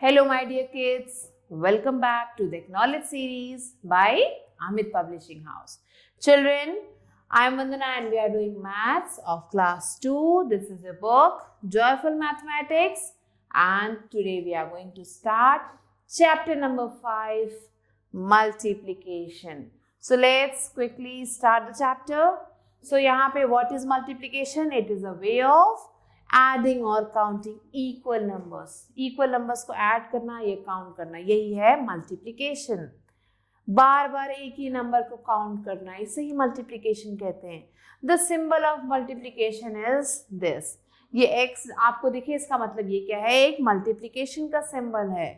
Hello, my dear kids. Welcome back to the Acknowledge series by Amit Publishing House. Children, I am Vandana and we are doing maths of class 2. This is a book, Joyful Mathematics. And today we are going to start chapter number 5, Multiplication. So let's quickly start the chapter. So यहाँ पे what is multiplication? It is a way of adding or counting equal numbers. Equal numbers को add करना, ये count करना, यही है multiplication. बार बार एक ही number को काउंट करना, इसे ही मल्टीप्लिकेशन कहते हैं. The symbol of multiplication is this. ये x आपको दिखे, इसका मतलब ये क्या है? एक मल्टीप्लिकेशन का सिंबल है.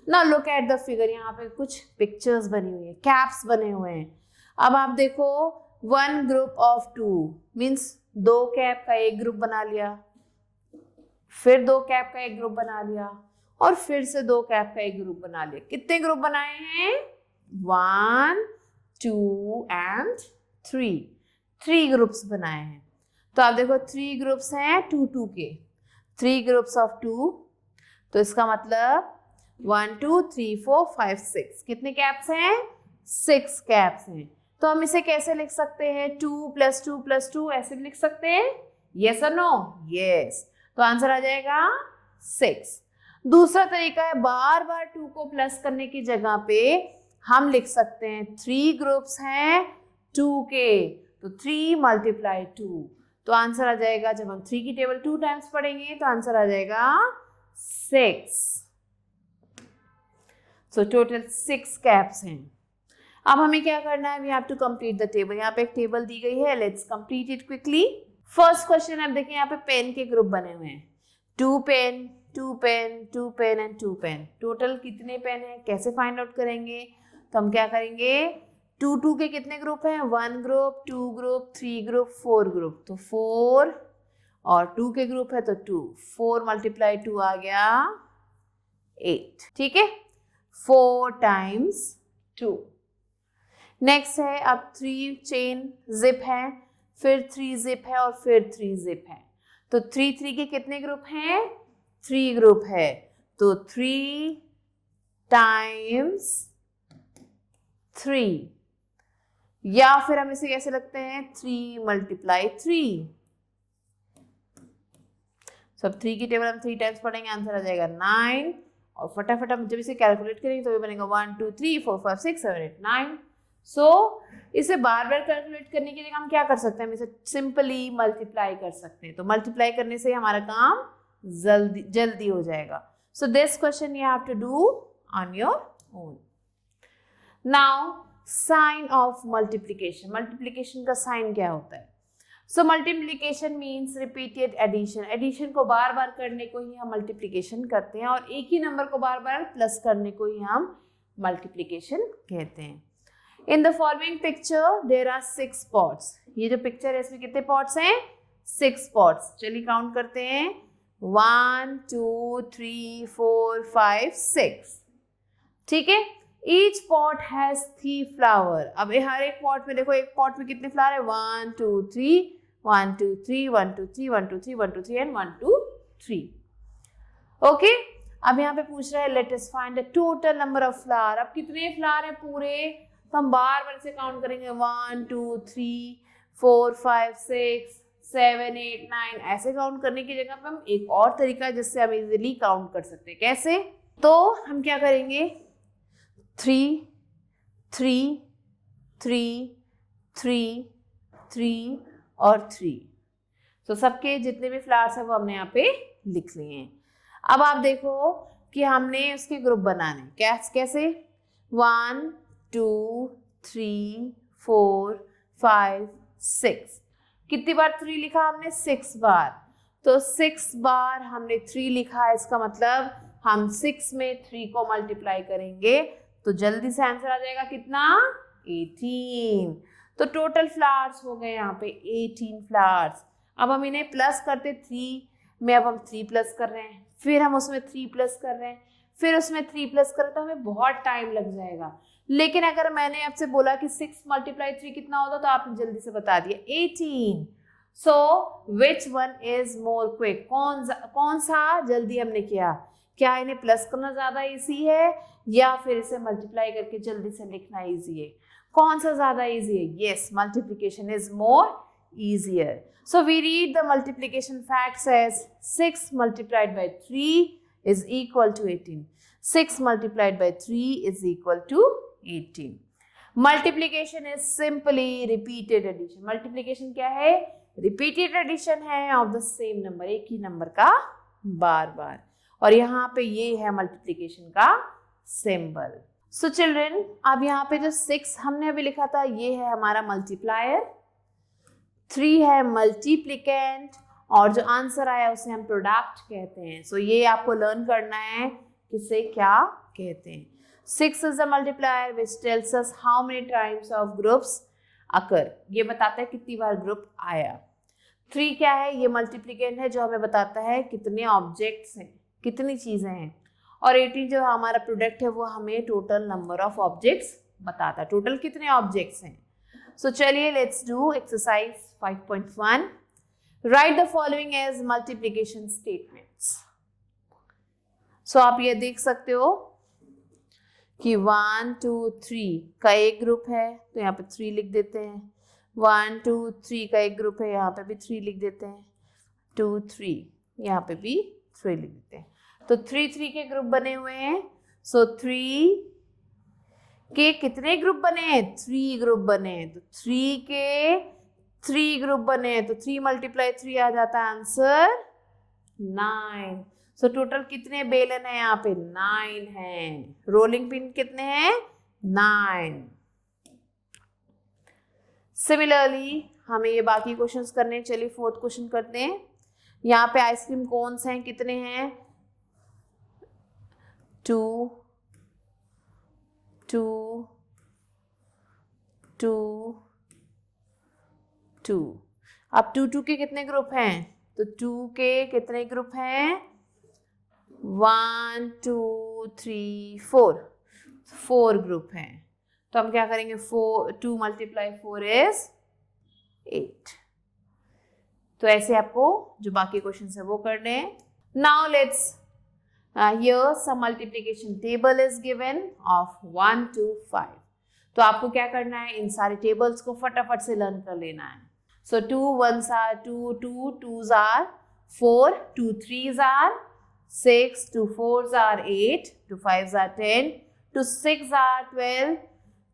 Now look at the figure. यहाँ पे कुछ पिक्चर्स बनी हुई है, कैप्स बने हुए हैं. अब आप देखो, one group of two means दो कैप का एक ग्रुप बना लिया, फिर दो कैप का एक ग्रुप बना लिया, और फिर से दो कैप का एक ग्रुप बना लिया. कितने ग्रुप बनाए हैं? 1, 2 and 3. 3 ग्रुप्स बनाए हैं. तो आप देखो 3 ग्रुप्स हैं 2 2 के. 3 ग्रुप्स ऑफ 2, तो इसका मतलब 1 2 3 4 5 6. कितने कैप्स हैं? 6 कैप्स हैं. तो हम इसे कैसे लिख सकते हैं? 2 + 2 + 2 ऐसे भी लिख सकते हैं. यस और नो? यस. तो आंसर आ जाएगा 6. दूसरा तरीका है, बार बार 2 को प्लस करने की जगह पे हम लिख सकते हैं 3 ग्रुप्स हैं 2 के, तो 3 × 2. तो आंसर आ जाएगा, जब हम 3 की टेबल 2 टाइम्स पढ़ेंगे तो आंसर आ जाएगा 6. सो टोटल 6 कैप्स हैं. अब हमें क्या करना है? We have to complete the table. यहाँ पे एक टेबल दी गई है, let's complete it quickly. First question आप देखिए, यहाँ पे पेन के ग्रुप बने हुए हैं. 2 pen, 2 pen, 2 pen and 2 pen. Total कितने पेन है? कैसे फाइंड आउट करेंगे? तो हम क्या करेंगे, 2 2 के कितने ग्रुप हैं? 1 ग्रुप, 2 ग्रुप, 3 ग्रुप, 4 ग्रुप. तो 4 और 2 के ग्रुप है तो 2. 4 × 2 आ गया 8. ठीक है, 4 × 2. नेक्स्ट है, अब 3 चेन जिप है, फिर 3 जिप है और फिर 3 जिप है. तो 3 3 के कितने ग्रुप हैं? 3 ग्रुप है. तो 3 × 3, या फिर हम इसे कैसे लगते हैं? 3 × 3. सब 3 की टेबल हम 3 टाइम्स पढ़ेंगे, आंसर आ जाएगा 9. और फटाफट हम जब इसे कैलकुलेट करेंगे तो ये बनेगा 1 2 3 4 5 6 7 8 9. सो इसे बार बार कैलकुलेट करने की जगह हम क्या कर सकते हैं? हम इसे सिंपली मल्टीप्लाई कर सकते हैं. तो मल्टीप्लाई करने से हमारा काम जल्दी हो जाएगा. So this question you have to do on your own. Now sign of multiplication. Multiplication का साइन क्या होता है? So multiplication means repeated addition. Addition को बार बार करने को ही हम मल्टीप्लिकेशन करते हैं, और एक ही नंबर को बार बार प्लस करने को ही हम मल्टीप्लिकेशन कहते हैं. In the following picture there are 6 pots. ये जो पिक्चर है इसमें कितने पॉट्स हैं? 6 पॉट्स. चलिए काउंट करते हैं. 1 2 3 4 5 6. ठीक है. Each pot has 3 flower. अब हर एक पॉट में देखो, एक पॉट में कितने फ्लावर है? 1 2 3 1 2 3 1 2 3 1 2 3 1 2 3 एंड 1 2 3. ओके. अब यहाँ पे पूछ रहा है let us find the total number of flower. अब कितने फ्लावर है पूरे? तो हम बार बार से काउंट करेंगे. 1 2 3 4 5 6 7 8 9. ऐसे काउंट करने की जगह पे हम एक और तरीका है जिससे हम इजीली काउंट कर सकते हैं. कैसे? तो हम क्या करेंगे, 3 3 3 3 3 और 3. तो सबके जितने भी फ्लावर्स हैं वो हमने यहाँ पे लिख लिए हैं. अब आप देखो कि हमने उसके ग्रुप बनाने. कैसे? 1 2 3 4 5 6. कितनी बार 3 लिखा हमने? 6 बार. तो 6 बार हमने 3 लिखा है, इसका मतलब हम 6 में 3 को मल्टीप्लाई करेंगे तो जल्दी से आंसर आ जाएगा कितना? 18. तो टोटल फ्लावर्स हो गए यहाँ पे 18 फ्लावर्स. अब हम इन्हें प्लस करते 3 में. अब हम 3 प्लस कर रहे हैं, फिर हम उसमें 3 प्लस कर रहे हैं, फिर उसमें 3 प्लस करें तो हमें बहुत टाइम लग जाएगा. लेकिन अगर मैंने आपसे बोला कि 6 × 3 कितना होता तो आपने जल्दी से बता दिया 18. So which one is more quick? कौन सा जल्दी हमने किया? क्या इन्हें प्लस करना ज़्यादा ईजी है या फिर इसे मल्टीप्लाई करके जल्दी से लिखना ईजी है? कौन सा ज़्यादा ईजी है? Yes, multiplication is more easier. So we read the multiplication facts as 6 multiplied by 3 is equal to 18. 6 multiplied by 3 is equal to 18. Multiplication is simply repeated addition. Multiplication क्या है? Repeated addition है of the same number, एक ही number का बार बार. और यहाँ पे ये है multiplication का symbol. So children, अब यहाँ पे जो 6 हमने अभी लिखा था ये है हमारा multiplier, 3 है मल्टीप्लिकेंट और जो आंसर आया उसे हम प्रोडक्ट कहते हैं. सो ये आपको लर्न करना है किसे क्या कहते हैं. 6 is a multiplier which tells us how many times of groups occur. ये बताता है कितनी बार ग्रुप आया. 3 क्या है? ये मल्टीप्लिकेंट है जो हमें बताता है कितने ऑब्जेक्ट्स हैं, कितनी चीज़ें हैं. और 18 जो हमारा प्रोडक्ट है वो हमें टोटल नंबर ऑफ ऑब्जेक्ट्स बताता है, टोटल कितने ऑब्जेक्ट्स हैं. So चलिए let's do exercise 5.1. Write the following as multiplication statements. So आप ये देख सकते हो कि 1 2 3 का एक ग्रुप है तो यहाँ पे 3 लिख देते हैं. 1 2 3 का एक ग्रुप है, यहाँ पे भी 3 लिख देते हैं. 2 3 यहाँ पे भी 3 लिख देते हैं. तो 3 3 के ग्रुप बने हुए हैं. So 3 के कितने ग्रुप बने हैं? 3 ग्रुप बने हैं. तो 3 के 3 ग्रुप बने हैं तो 3 मल्टीप्लाई 3 आ जाता है आंसर 9. सो टोटल कितने बेलन है यहाँ पे? 9 हैं. रोलिंग पिन कितने हैं? 9. सिमिलरली हमें ये बाकी क्वेश्चंस करने हैं. चलिए 4th क्वेश्चन करते हैं. यहाँ पे आइसक्रीम कोन्स हैं, कितने हैं? 2 2 2 2. अब 2 2 के कितने ग्रुप हैं? तो 2 के कितने ग्रुप हैं? 1 2 3 4. 4 ग्रुप हैं. तो हम क्या करेंगे? 2 मल्टीप्लाई 4 इज 8. तो ऐसे आपको जो बाकी क्वेश्चन है वो करने हैं. Now let's here some multiplication table is given of 1 to 5. तो आपको क्या करना है? इन सारे टेबल्स को फटाफट से लर्न कर लेना है. So 2 1s are 2, 2 2s are 4, 2 3s are 6, 2 4s are 8, 2 5s are 10, 2 6s are 12,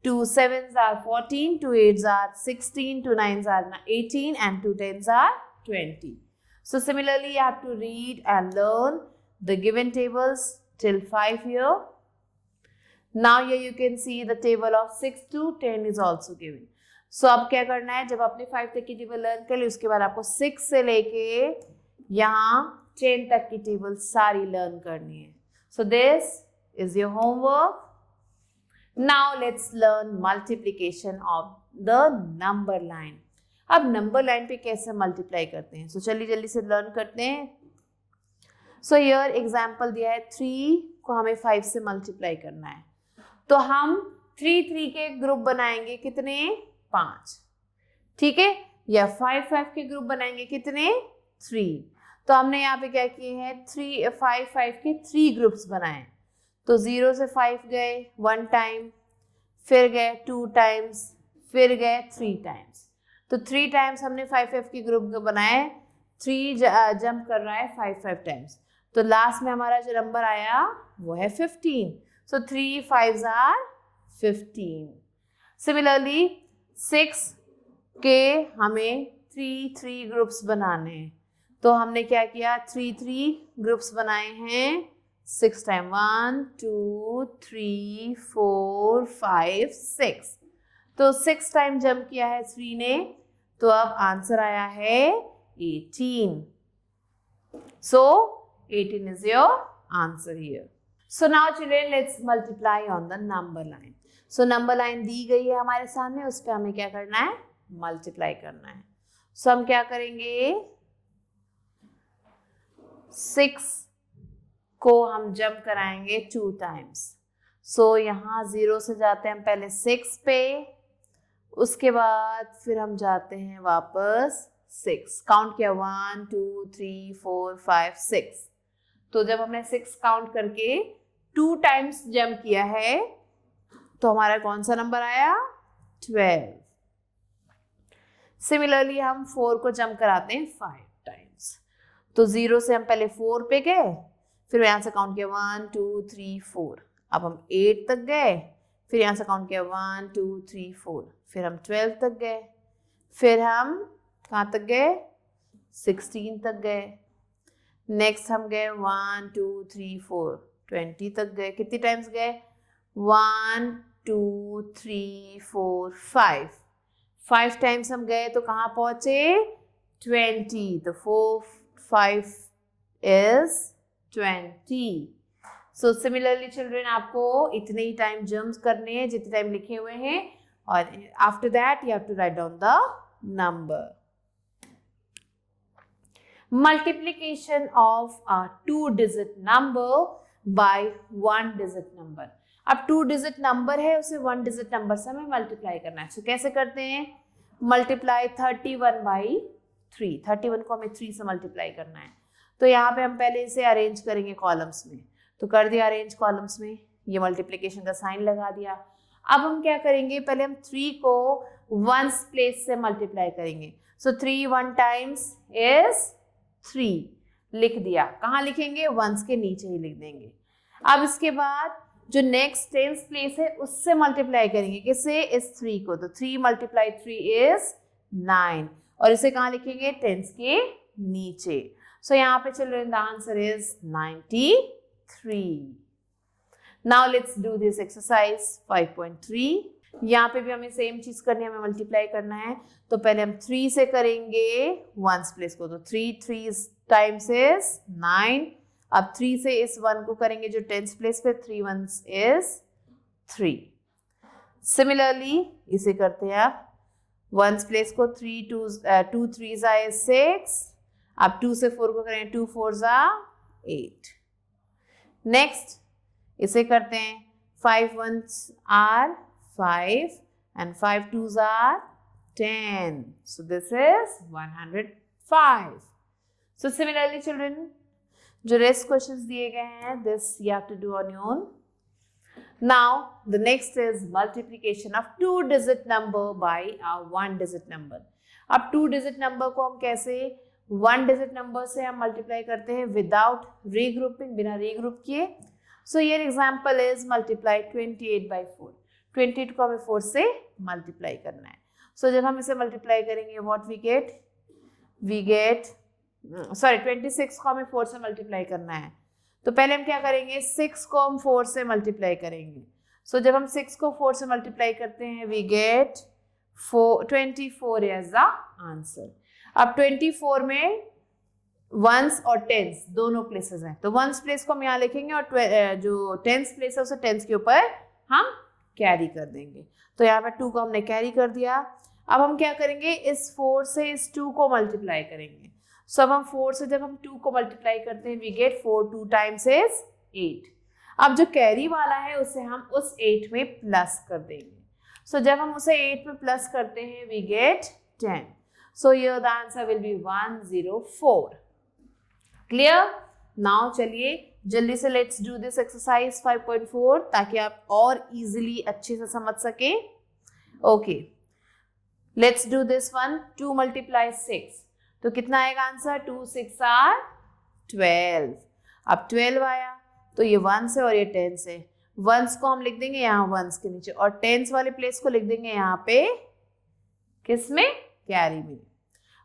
2 7s are 14, 2 8s are 16, 2 9s are 18 and 2 10s are 20. So similarly you have to read and learn the given tables till 5 here. Now here you can see the table of 6 to 10 is also given. So अब क्या करना है? जब आपने 5 तक की table learn कर ली उसके बाद आपको 6 से लेके यहाँ 10 तक की टेबल सारी लर्न करनी है. So this is your homework. Now let's learn multiplication of the number line. अब नंबर लाइन पे कैसे मल्टीप्लाई करते हैं? So चलिए जल्दी से लर्न करते हैं. सो हियर एग्जाम्पल दिया है 3 को हमें 5 से मल्टीप्लाई करना है. तो हम 3 3 के ग्रुप बनाएंगे कितने? 5. ठीक है. या 5 5 के ग्रुप बनाएंगे कितने? 3. तो हमने यहाँ पे क्या किए हैं? 3 5 5 के 3 ग्रुप्स बनाए. तो 0 से 5 गए 1 टाइम, फिर गए 2 टाइम्स, फिर गए 3 टाइम्स. तो 3 टाइम्स हमने 5 5 के ग्रुप बनाए. 3 जंप कर रहा है 5 5 टाइम्स. तो लास्ट में हमारा जो नंबर आया वो है 15. सो 3 5s are 15. सिमिलरली 6 के हमें 3 3 ग्रुप्स बनाने हैं. तो हमने क्या किया? 3 3 ग्रुप्स बनाए हैं. 6 टाइम 1 2 3 4 5 6. तो 6 टाइम जंप किया है 3 ने. तो अब आंसर आया है 18. सो 18 is your answer here. So now children let's multiply on the number line. So number line दी गई है हमारे सामने, उस पर हमें क्या करना है? मल्टीप्लाई करना है. So हम क्या करेंगे? 6 को हम जंप कराएंगे 2 टाइम्स. So यहाँ 0 से जाते हैं हम पहले 6 पे, उसके बाद फिर हम जाते हैं वापस 6. काउंट किया 1 2 3 4 5 6. तो जब हमने 6 काउंट करके 2 टाइम्स जंप किया है तो हमारा कौन सा नंबर आया? 12। सिमिलरली हम 4 को जंप कराते हैं 5 टाइम्स। तो 0 से हम पहले 4 पे गए, फिर यहाँ से काउंट किया 1 2 3 4, अब हम 8 तक गए, फिर यहाँ से काउंट किया 1 2 3 4, फिर हम 12 तक गए, फिर हम कहाँ तक गए? 16 तक गए। नेक्स्ट हम गए 1 2 3 4 20 तक गए। कितनी टाइम्स गए? 1 2 3 4 5 टाइम्स हम गए तो कहाँ पहुंचे? 20। तो 4 5 is 20। सो सिमिलरली चिल्ड्रन आपको इतने ही टाइम जम्प्स करने हैं जितने टाइम लिखे हुए हैं, और after that you have to write down the number. Multiplication of a 2-digit number by 1-digit number। अब 2-digit number है, उसे 1-digit number से हमें मल्टीप्लाई करना है। तो कैसे करते हैं? Multiply 31 by 3। 31 को हमें 3 से मल्टीप्लाई करना है। तो यहाँ पे हम पहले इसे अरेंज करेंगे कॉलम्स में, तो कर दिया अरेंज कॉलम्स में, ये मल्टीप्लिकेशन का साइन लगा दिया। अब हम क्या करेंगे? पहले हम 3 को 1s प्लेस से मल्टीप्लाई करेंगे। सो 3 1 टाइम्स इज 3 लिख दिया। कहाँ लिखेंगे? 1s के नीचे ही लिख देंगे। अब इसके बाद जो नेक्स्ट 10s प्लेस है उससे मल्टीप्लाई करेंगे। किससे? इस 3 को। तो 3 मल्टीप्लाई 3 इज 9, और इसे कहाँ लिखेंगे? 10s के नीचे। सो यहाँ पे children the answer is 93। Now let's do this exercise 5.3। यहाँ पे भी हमें सेम चीज करनी है, हमें मल्टीप्लाई करना है। तो पहले हम 3 से करेंगे 1s प्लेस को, तो 3 3 टाइम्स इज 9। अब 3 से इस 1 को करेंगे जो 10s प्लेस पे, 3 1s इज 3। सिमिलरली इसे करते हैं आप 1s प्लेस को, 2 3s is 6। अब 2 से 4 को करेंगे, 2 4s are 8। नेक्स्ट इसे करते हैं 5 1s are 5 and 5 2s are 10. So this is 105. So similarly children, जो rest questions दिए गए हैं, this you have to do on your own. Now the next is multiplication of 2-digit number by a 1-digit number. अब 2-digit number को हम कैसे 1-digit number से हम multiply करते हैं without regrouping, बिना regroup किए। So here example is multiply 28 by 4. 28 को हमें 4 से मल्टीप्लाई करना है। सो जब हम इसे मल्टीप्लाई करेंगे व्हाट वी गेट 26 को हमें 4 से मल्टीप्लाई करना है। तो पहले हम क्या करेंगे? 6 को हम 4 से मल्टीप्लाई करेंगे। सो जब हम 6 को 4 से मल्टीप्लाई करते हैं we get 24 as the answer. अब 24 में 1s और 10s दोनों प्लेसेस हैं, तो 1s प्लेस को हम यहाँ लिखेंगे और जो 10s प्लेस है उसे 10s के ऊपर हम कैरी कर देंगे। तो यहाँ पे 2 को हमने कैरी कर दिया। अब हम क्या करेंगे? इस 4 से इस 2 को मल्टीप्लाई करेंगे। सो अब हम 4 से जब हम 2 को मल्टीप्लाई करते हैं वी गेट 4 2 टाइम्स इज 8। अब जो कैरी वाला है उसे हम उस 8 में प्लस कर देंगे। सो जब हम उसे 8 में प्लस करते हैं we get 10। So here the answer will be 104। Clear? Now चलिए जल्दी से लेट्स डू दिस एक्सरसाइज 5.4 ताकि आप और इजीली अच्छे से समझ सके। Okay, let's do this one. 2 multiply 6, तो कितना आएगा आंसर? 2 6 are 12। अब 12 आया तो ये 1s है और ये 10s है। 1s को हम लिख देंगे यहाँ 1s के नीचे, और 10s वाले प्लेस को लिख देंगे यहाँ पे किसमें? कैरी में।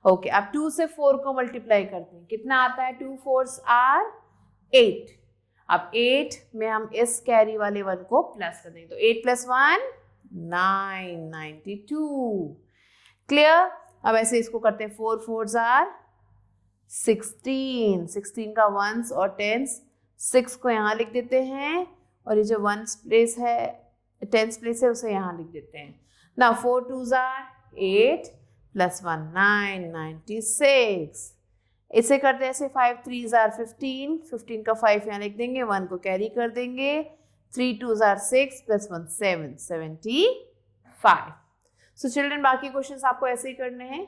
ओके, अब 2 से 4 को मल्टीप्लाई करते हैं, कितना आता है? 2 4s are 8। अब 8 में हम इस कैरी वाले 1 को प्लस कर देंगे, तो 8 + 1 9 92। क्लियर? अब ऐसे इसको करते हैं 4 4s are 16। 16 का 1s और 10s, 6 को यहाँ लिख देते हैं और ये जो 1s प्लेस है 10s प्लेस है उसे यहाँ लिख देते हैं। ना 4 2s are 8 + 1 9 96। इसे करते हैं ऐसे 5 3s are 15। 15 का 5 यहाँ लिख देंगे, 1 को कैरी कर देंगे। 3 2s are 6 + 1 7 75। सो चिल्ड्रन बाकी क्वेश्चंस आपको ऐसे ही करने हैं।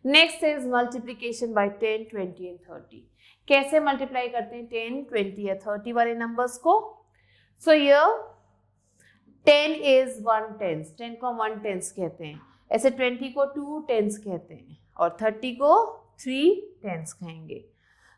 Next is multiplication bye 10 20 and 30। कैसे मल्टीप्लाई करते हैं 10, 20 या 30 वाले नंबर्स को? सो हियर 10 इज 1/10, 10 को 1/10 कहते हैं, ऐसे 20 को 2/10 कहते हैं और 30 को 3/10 कहेंगे।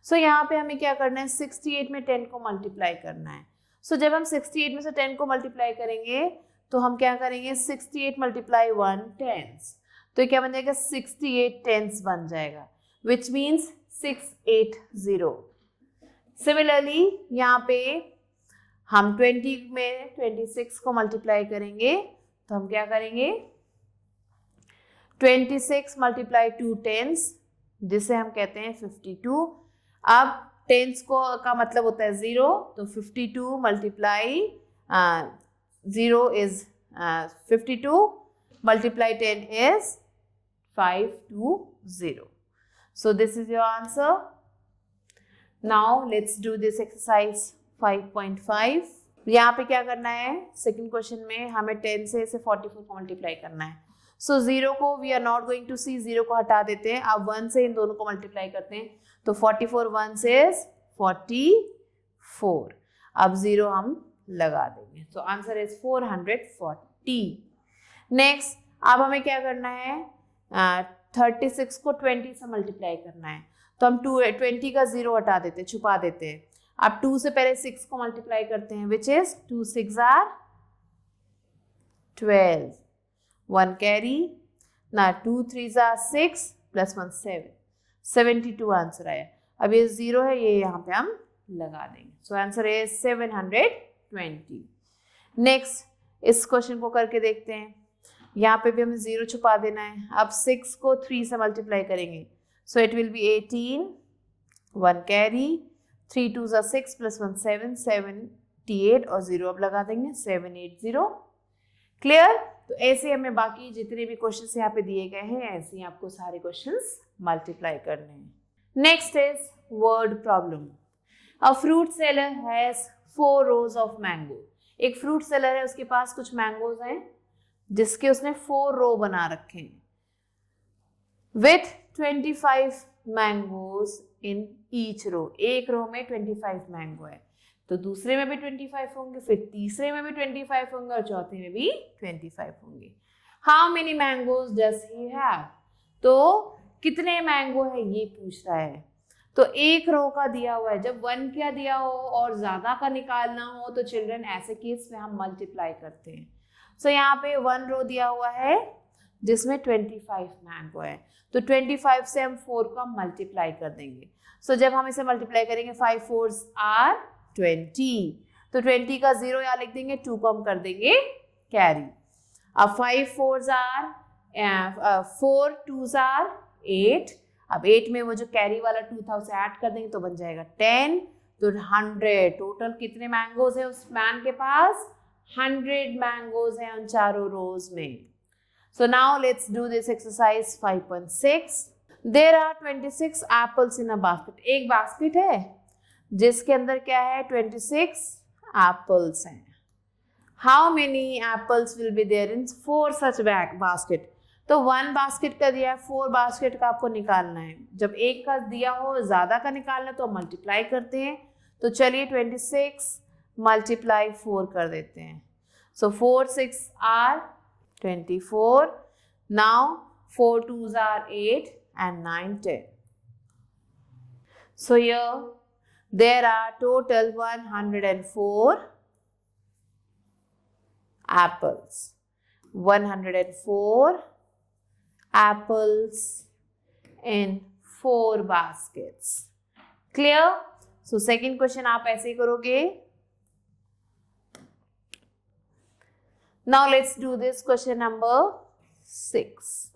सो यहाँ पे हमें क्या करना है, 68 में 10 को मल्टीप्लाई करना है। सो जब हम 68 में से 10 को मल्टीप्लाई करेंगे तो हम क्या करेंगे, 68 मल्टीप्लाई 1/10, तो ये क्या बन जाएगा, 68/10 बन जाएगा, विच मीन्स 680। सिमिलरली यहाँ पे हम 20 में 26 को मल्टीप्लाई करेंगे तो हम क्या करेंगे, 26 मल्टीप्लाई 2/10 जिसे हम कहते हैं 52। अब टेंस को का मतलब होता है 0, तो 52 multiply 0 is 52 multiply 10 is 520. So this is your answer. Now let's do this exercise 5.5. यहाँ पे क्या करना है, सेकंड क्वेश्चन में हमें 10 से इसे 44 को मल्टीप्लाई करना है। सो 0 को we are not going to see, 0 को हटा देते हैं। अब 1 से इन दोनों को मल्टीप्लाई करते हैं तो 44 1 से 44, अब 0 हम लगा देंगे, तो आंसर इज 440। नेक्स्ट अब हमें क्या करना है, 36 को 20 से मल्टीप्लाई करना है, तो हम 20 का 0 हटा देते हैं, छुपा देते हैं। अब 2 से पहले 6 को मल्टीप्लाई करते हैं, विच इज 2 6 आर 12, 1 कैरी ना, 2 3 आर 6 प्लस 1 7, 72 आंसर आया। अब ये 0 है, ये यहाँ पे हम लगा देंगे, सो आंसर इज 720। नेक्स्ट इस क्वेश्चन को करके देखते हैं, यहाँ पे भी हमें 0 छुपा देना है। अब 6 को 3 से मल्टीप्लाई करेंगे, so it will be 18, 1 carry, 3 2 are 6 plus 1 7, 78 और 0 अब लगा देंगे, 780। क्लियर? तो ऐसे हमें बाकी जितने भी क्वेश्चंस यहाँ पे दिए गए हैं ऐसे ही आपको सारे क्वेश्चंस मल्टीप्लाई करने हैं। Next is word problem. A fruit seller has 4 rows of mango. एक फ्रूट सेलर है, उसके पास कुछ मैंगोज हैं जिसके उसने 4 रो बना रखे हैं with 25 mangoes in each row. एक रो में 25 मैंगो है, तो दूसरे में भी 25 होंगे, फिर तीसरे में भी 25 होंगे और चौथे में भी 25 होंगे। How many mangoes does he have? तो कितने मैंगो है ये पूछ रहा है। तो एक रो का दिया हुआ है, जब 1 का दिया हो और ज्यादा का निकालना हो तो चिल्ड्रन ऐसे केस में हम मल्टीप्लाई करते हैं। सो यहाँ पे 1 रो दिया हुआ है जिसमें 25 मैंगो है, तो 25 से हम 4 को मल्टीप्लाई कर देंगे। सो जब हम इसे मल्टीप्लाई करेंगे 5 4s आर 20, तो 20 का 0 यहाँ लिख देंगे, 2 को हम कर देंगे कैरी। अब 5 4s आर 4 2s आर 8, अब 8 में वो जो कैरी वाला 2 था उसे ऐड कर देंगे तो बन जाएगा 10, तो 100। टोटल कितने मैंगोज है उस मैन के पास? 100 मैंगोज हैं उन चारों रोज में। So now let's do this exercise 5.6. There are 26 apples in a basket. एक बास्केट है जिसके अंदर क्या है, 26 apples हैं। How many apples will be there in 4 such basket? तो 1 बास्केट का दिया है, 4 बास्केट का आपको निकालना है। जब एक का दिया हो ज्यादा का निकालना तो मल्टीप्लाई करते हैं, तो चलिए 26 मल्टीप्लाई 4 कर देते हैं। So 4 6 are 24. Now 4 2s are 8 and 9 10. So here there are total 104 apples. 104 apples in 4 baskets. Clear? So second question आप ऐसे ही करोगे। Now let's do this question number 6.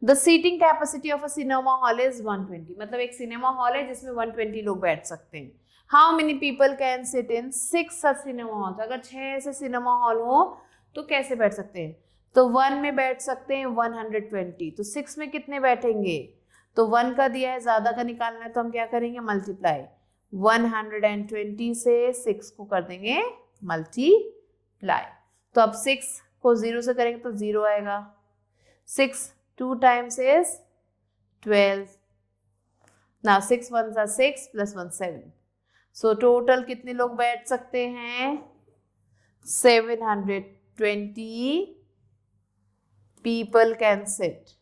The seating capacity of a cinema hall is 120. मतलब एक cinema hall है जिसमें 120 लोग बैठ सकते हैं। How many people can sit in 6 such cinema halls? अगर 6 ऐसे सिनेमा हॉल हो तो कैसे बैठ सकते हैं? तो 1 में बैठ सकते हैं 120, तो 6 में कितने बैठेंगे? तो 1 का दिया है, ज्यादा का निकालना है तो हम क्या करेंगे, मल्टीप्लाई। 120 से 6 को कर देंगे मल्टीप्लाई। तो अब 6 को 0 से करेंगे तो 0 आएगा। 6 2 times is 12। ना 6 1 सा 6 प्लस 1 7. सो टोटल कितने लोग बैठ सकते हैं? 720 people can sit.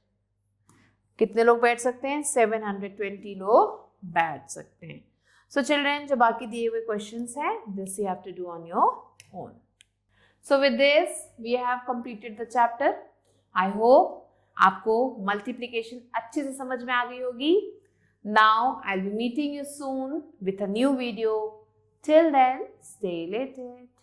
कितने लोग बैठ सकते हैं? 720 लोग बैठ सकते हैं. So children, जो बाकी दिए हुए questions हैं, this you have to do on your own. So with this, we have completed the chapter. I hope आपको multiplication अच्छे से समझ में आ गई होगी. Now I'll be meeting you soon with a new video. Till then, stay lated.